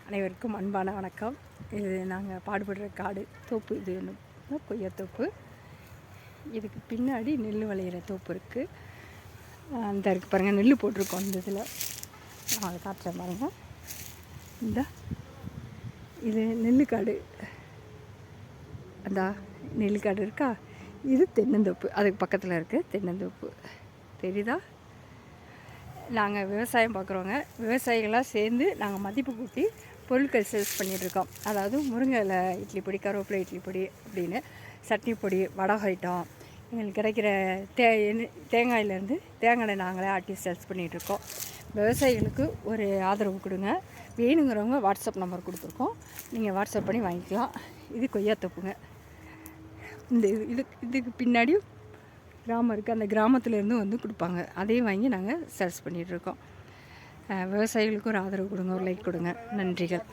அனைவருக்கும் அன்பான வணக்கம். இது நாங்கள் பாடுபடுற காடு தோப்பு. இது கொய்யாத்தோப்பு. இதுக்கு பின்னாடி நெல் விளையிற தோப்பு இருக்குது. அந்த இருக்குது பாருங்கள், நெல் போட்டிருக்கோம். இந்த இதில் நான் அதை காட்டுறேன் பாருங்கள். இந்த இது நெல்லுக்காடு, அந்த நெல்லுக்காடு இருக்கா. இது தென்னந்தோப்பு, அதுக்கு பக்கத்தில் இருக்குது தென்னந்தோப்பு. தெரியுதா? நாங்கள் விவசாயம் பார்க்குறோங்க. விவசாயிகளாக சேர்ந்து நாங்கள் மதிப்பு கூட்டி பொருட்கள் சேல்ஸ் பண்ணிகிட்ருக்கோம். அதாவது முருங்கை இலை இட்லி பொடி, கருவேப்பிலை இட்லி பொடி அப்படின்னு, சட்னி பொடி, வடை ஐட்டம், எங்களுக்கு கிடைக்கிற தேங்காயிலேருந்து தேங்காய் நாங்களே ஆட்டி சேல்ஸ் பண்ணிகிட்ருக்கோம். விவசாயிகளுக்கு ஒரு ஆதரவு கொடுங்க. வேணுங்கிறவங்க வாட்ஸ்அப் நம்பர் கொடுத்துருக்கோம், நீங்கள் வாட்ஸ்அப் பண்ணி வாங்கிக்கலாம். இது கொய்யாத்தோப்புங்க. இந்த இதுக்கு பின்னாடி கிராமம் இருக்குது. அந்த கிராமத்துலேருந்து வந்து கொடுப்பாங்க. அதையும் வாங்கி நாங்கள் சேல்ஸ் பண்ணிகிட்ருக்கோம். விவசாயிகளுக்கு ஒரு ஆதரவு கொடுங்க, ஒரு லைக் கொடுங்க. நன்றிகள்.